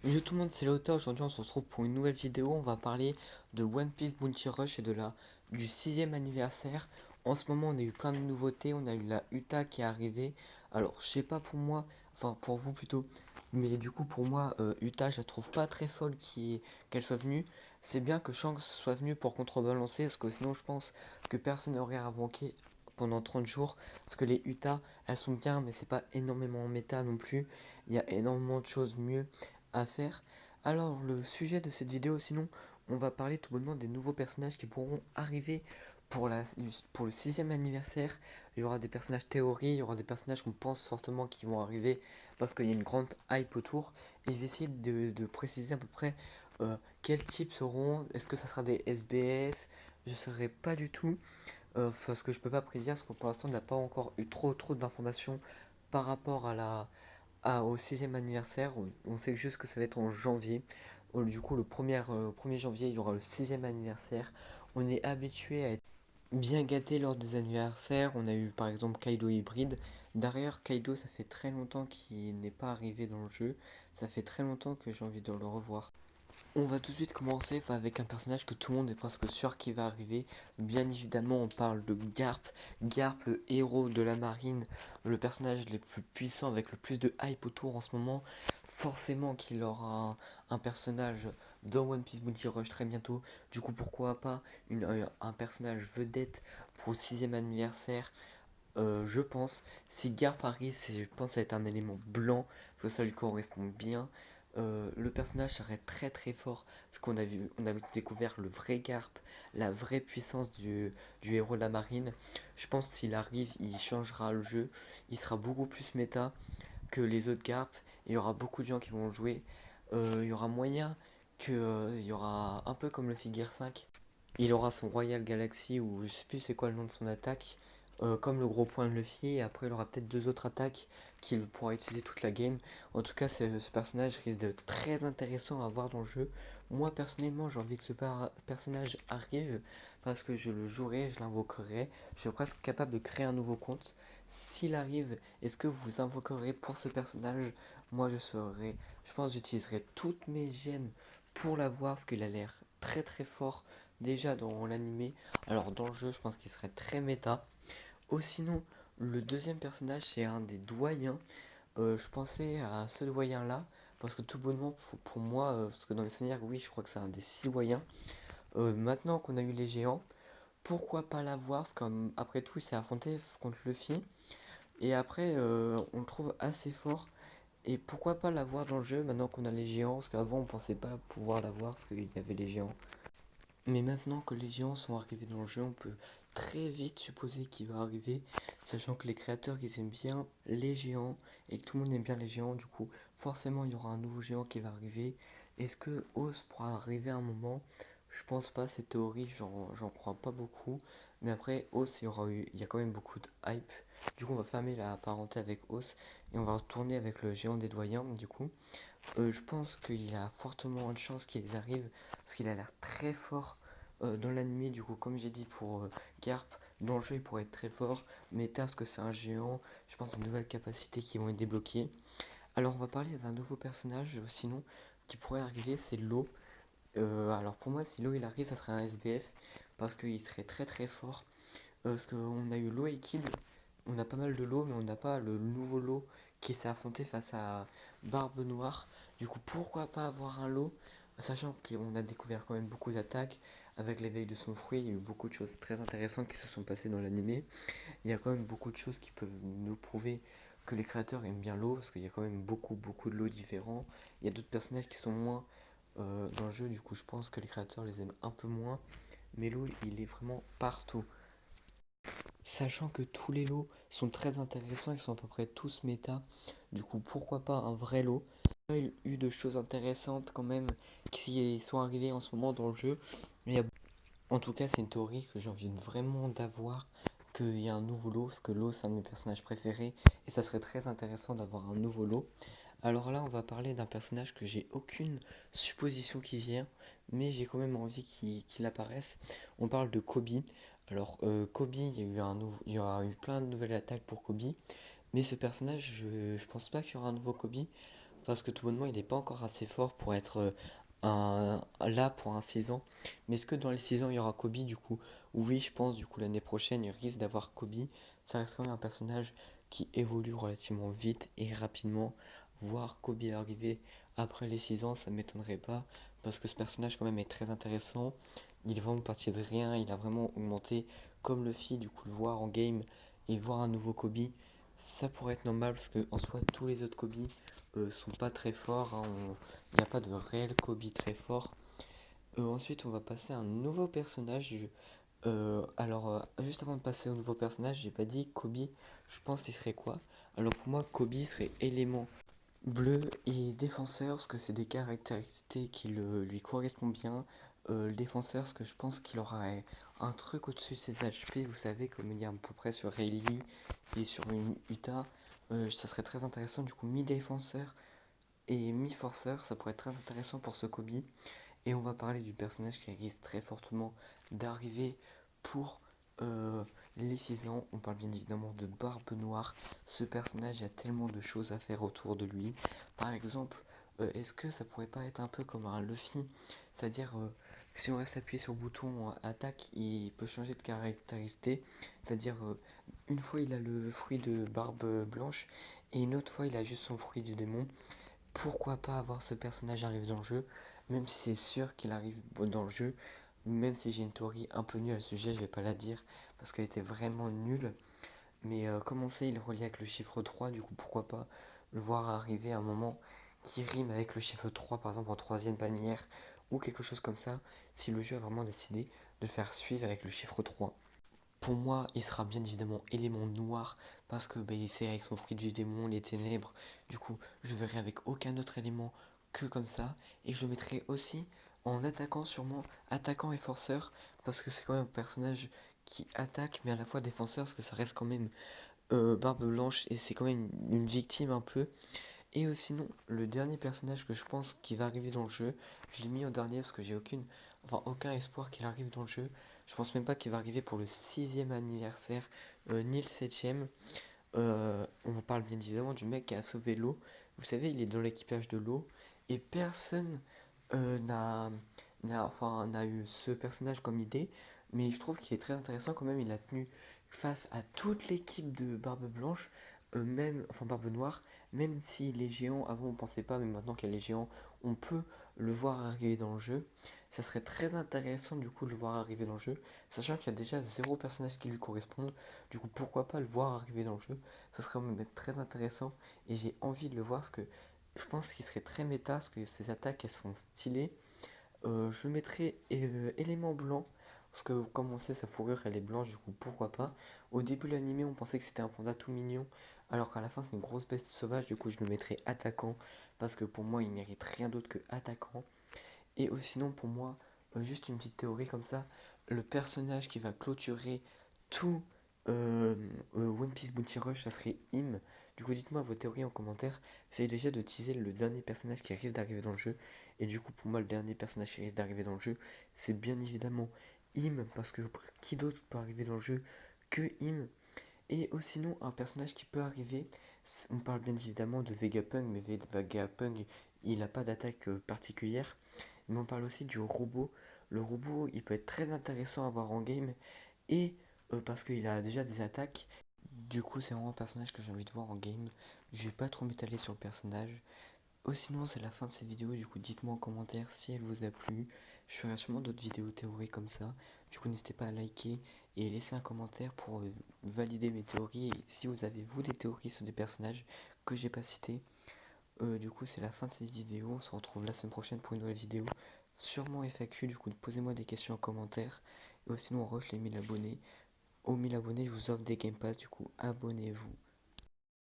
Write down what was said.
Yo tout le monde, c'est Lota. Aujourd'hui, on se retrouve pour une nouvelle vidéo. On va parler de One Piece Bounty Rush et du sixième anniversaire. En ce moment, on a eu plein de nouveautés. On a eu la Uta qui est arrivée. Alors, je sais pas pour moi, enfin pour vous plutôt, mais du coup, pour moi, Uta, je la trouve pas très folle qu'elle soit venue. C'est bien que Shanks soit venu pour contrebalancer, parce que sinon, je pense que personne n'aurait à manquer pendant 30 jours. Parce que les Uta, elles sont bien, mais c'est pas énormément en méta non plus. Il y a énormément de choses mieux à faire. Alors, le sujet de cette vidéo, sinon, on va parler tout bonnement des nouveaux personnages qui pourront arriver pour, pour le sixième anniversaire. Il y aura des personnages théories, il y aura des personnages qu'on pense fortement qui vont arriver parce qu'il y a une grande hype autour. Et je vais essayer de préciser à peu près quels types seront. Est-ce que ça sera des SBS? Je ne saurais pas du tout parce que je peux pas prédire parce que pour l'instant on n'a pas encore eu trop d'informations par rapport au sixième anniversaire. On sait juste que ça va être en janvier. Du coup, le 1er janvier, il y aura le sixième anniversaire. On est habitué à être bien gâté lors des anniversaires. On a eu par exemple Kaido hybride. D'ailleurs, Kaido, ça fait très longtemps qu'il n'est pas arrivé dans le jeu. Ça fait très longtemps que j'ai envie de le revoir. On va tout de suite commencer avec un personnage que tout le monde est presque sûr qui va arriver. Bien évidemment, on parle de Garp. Garp, le héros de la marine, le personnage le plus puissant avec le plus de hype autour en ce moment. Forcément qu'il aura un personnage dans One Piece Bounty Rush très bientôt. Du coup, pourquoi pas un personnage vedette pour le sixième anniversaire. Je pense, si Garp arrive, je pense que ça va être un élément blanc, parce que ça lui correspond bien. Le personnage serait très très fort, parce on avait découvert le vrai Garp, la vraie puissance du héros de la marine. Je pense que s'il arrive, il changera le jeu, il sera beaucoup plus méta que les autres Garp, il y aura beaucoup de gens qui vont le jouer. Il y aura moyen il y aura un peu comme le Figure 5. Il aura son Royal Galaxy ou je sais plus c'est quoi le nom de son attaque, comme le gros point de Luffy, et après il aura peut-être deux autres attaques qu'il pourra utiliser toute la game. En tout cas, ce personnage risque d'être très intéressant à voir dans le jeu. Moi personnellement, j'ai envie que personnage arrive parce que je le jouerai, je l'invoquerai. Je suis presque capable de créer un nouveau compte. S'il arrive, est-ce que vous invoquerez pour ce personnage? Moi je pense que j'utiliserai toutes mes gemmes pour l'avoir parce qu'il a l'air très très fort déjà dans l'animé. Alors dans le jeu, je pense qu'il serait très méta. Ou sinon, le deuxième personnage, c'est un des doyens. Je pensais à ce doyen-là, parce que tout bonnement, pour moi, parce que dans mes souvenirs, oui, je crois que c'est un des six doyens. Maintenant qu'on a eu les géants, pourquoi pas l'avoir? Parce comme après tout, il s'est affronté contre Luffy. Et après, on le trouve assez fort. Et pourquoi pas l'avoir dans le jeu maintenant qu'on a les géants? Parce qu'avant, on pensait pas pouvoir l'avoir parce qu'il y avait les géants. Mais maintenant que les géants sont arrivés dans le jeu, on peut très vite supposer qu'il va arriver, sachant que les créateurs ils aiment bien les géants et que tout le monde aime bien les géants, du coup forcément il y aura un nouveau géant qui va arriver. Est-ce que Oz pourra arriver à un moment? Je pense pas, cette théorie, j'en crois pas beaucoup. Mais après, Oz, il y a quand même beaucoup de hype. Du coup, on va fermer la parenthèse avec Oz et on va retourner avec le géant des doyens, du coup. Je pense qu'il y a fortement de chances qu'ils arrivent parce qu'il a l'air très fort dans l'animé. Du coup, comme j'ai dit pour Garp, dans le jeu il pourrait être très fort. Mais parce que c'est un géant, je pense à de nouvelles capacités qui vont être débloquées. Alors, on va parler d'un nouveau personnage sinon qui pourrait arriver, c'est Lo. Alors, pour moi, si Lo il arrive, ça serait un SBF parce qu'il serait très très fort. Parce qu'on a eu Lo et Kid, on a pas mal de lots, mais on n'a pas le nouveau lot qui s'est affronté face à Barbe Noire. Du coup, pourquoi pas avoir un lot, sachant qu'on a découvert quand même beaucoup d'attaques avec l'éveil de son fruit. Il y a eu beaucoup de choses très intéressantes qui se sont passées dans l'animé. Il y a quand même beaucoup de choses qui peuvent nous prouver que les créateurs aiment bien l'eau, parce qu'il y a quand même beaucoup de lots différents. Il y a d'autres personnages qui sont moins dans le jeu, du coup, je pense que les créateurs les aiment un peu moins. Mais l'eau, il est vraiment partout. Sachant que tous les lots sont très intéressants, ils sont à peu près tous méta. Du coup, pourquoi pas un vrai lot? Il y a eu de choses intéressantes quand même qui sont arrivées en ce moment dans le jeu. En tout cas, c'est une théorie que j'ai envie vraiment d'avoir, qu'il y a un nouveau lot, parce que l'eau c'est un de mes personnages préférés, et ça serait très intéressant d'avoir un nouveau lot. Alors là, on va parler d'un personnage que j'ai aucune supposition qui vient, mais j'ai quand même envie qu'il apparaisse. On parle de Kobe. Alors, Kobe, il y aura eu plein de nouvelles attaques pour Kobe, mais ce personnage, je pense pas qu'il y aura un nouveau Kobe, parce que tout bonnement il n'est pas encore assez fort pour être là pour un 6 ans. Mais est-ce que dans les 6 ans il y aura Kobe du coup? Oui, je pense du coup l'année prochaine il risque d'avoir Kobe. Ça reste quand même un personnage qui évolue relativement vite et rapidement. Voir Kobe arriver après les 6 ans, ça ne m'étonnerait pas parce que ce personnage quand même est très intéressant. Il est vraiment parti de rien, il a vraiment augmenté comme Luffy, du coup le voir en game et voir un nouveau Kobe, ça pourrait être normal parce que en soi tous les autres Kobe sont pas très forts, hein. Il n'y a pas de réel Kobe très fort. Ensuite on va passer à un nouveau personnage. Juste avant de passer au nouveau personnage, j'ai pas dit Kobe, je pense qu'il serait quoi? Alors pour moi Kobe serait élément bleu et défenseur, parce que c'est des caractéristiques qui lui correspondent bien. Le défenseur, parce que je pense qu'il aura un truc au-dessus de ses HP, vous savez, comme il y a à peu près sur Rayleigh et sur une Uta. Ça serait très intéressant, du coup, mi-défenseur et mi-forceur, ça pourrait être très intéressant pour ce Kobe. Et on va parler du personnage qui risque très fortement d'arriver pour les 6 ans. On parle bien évidemment de Barbe Noire. Ce personnage, il y a tellement de choses à faire autour de lui. Par exemple, est-ce que ça pourrait pas être un peu comme un Luffy? C'est-à-dire, si on reste appuyé sur le bouton attaque, il peut changer de caractéristique. C'est-à-dire, une fois il a le fruit de Barbe Blanche et une autre fois il a juste son fruit du démon. Pourquoi pas avoir ce personnage arriver dans le jeu, même si c'est sûr qu'il arrive dans le jeu, même si j'ai une théorie un peu nulle à ce sujet, je vais pas la dire, parce qu'elle était vraiment nulle, mais comme on sait, il est relié avec le chiffre 3, du coup pourquoi pas le voir arriver à un moment qui rime avec le chiffre 3, par exemple en troisième bannière, ou quelque chose comme ça, si le jeu a vraiment décidé de le faire suivre avec le chiffre 3. Pour moi, il sera bien évidemment élément noir parce que c'est avec son fruit du démon, les ténèbres. Du coup, je verrai avec aucun autre élément que comme ça. Et je le mettrai aussi en attaquant, sûrement attaquant et forceur, parce que c'est quand même un personnage qui attaque mais à la fois défenseur parce que ça reste quand même Barbe Blanche et c'est quand même une victime un peu. Et sinon, le dernier personnage que je pense qui va arriver dans le jeu, je l'ai mis en dernier parce que j'ai aucun espoir qu'il arrive dans le jeu. Je pense même pas qu'il va arriver pour le 6e anniversaire, ni le 7e. On parle bien évidemment du mec qui a sauvé l'eau. Vous savez, il est dans l'équipage de l'eau et personne euh, n'a n'a eu ce personnage comme idée. Mais je trouve qu'il est très intéressant quand même. Il a tenu face à toute l'équipe de Barbe Blanche, Barbe Noire, même si les géants, avant on pensait pas, mais maintenant qu'il y a les géants, on peut le voir arriver dans le jeu. Ça serait très intéressant du coup de le voir arriver dans le jeu, sachant qu'il y a déjà zéro personnage qui lui correspond. Du coup, pourquoi pas le voir arriver dans le jeu? Ça serait même très intéressant et j'ai envie de le voir parce que je pense qu'il serait très méta, parce que ses attaques elles sont stylées. Je mettrais élément blanc, parce que comme on sait, sa fourrure elle est blanche, du coup pourquoi pas. Au début de l'animé, on pensait que c'était un panda tout mignon, alors qu'à la fin, c'est une grosse bête sauvage, du coup je le mettrais attaquant, parce que pour moi, il mérite rien d'autre que attaquant. Et sinon, pour moi, juste une petite théorie comme ça, le personnage qui va clôturer tout euh, One Piece Bounty Rush, ça serait Im. Du coup, dites-moi vos théories en commentaire. Essayez déjà de teaser le dernier personnage qui risque d'arriver dans le jeu. Et du coup, pour moi, le dernier personnage qui risque d'arriver dans le jeu, c'est bien évidemment Im, parce que qui d'autre peut arriver dans le jeu que Im? Et sinon, un personnage qui peut arriver, on parle bien évidemment de Vegapunk, mais Vegapunk, il n'a pas d'attaque particulière. Mais on parle aussi du robot. Le robot, il peut être très intéressant à voir en game, et parce qu'il a déjà des attaques. Du coup, c'est vraiment un personnage que j'ai envie de voir en game. Je vais pas trop m'étaler sur le personnage. Sinon, c'est la fin de cette vidéo. Du coup, dites-moi en commentaire si elle vous a plu. Je ferai sûrement d'autres vidéos théories comme ça. Du coup, n'hésitez pas à liker et laisser un commentaire pour valider mes théories. Et si vous avez, vous, des théories sur des personnages que j'ai pas cités. Du coup, c'est la fin de cette vidéo. On se retrouve la semaine prochaine pour une nouvelle vidéo. Sûrement FAQ. Du coup, posez-moi des questions en commentaire. Et sinon, on rush les 1000 abonnés. Aux 1000 abonnés, je vous offre des Game Pass. Du coup, abonnez-vous.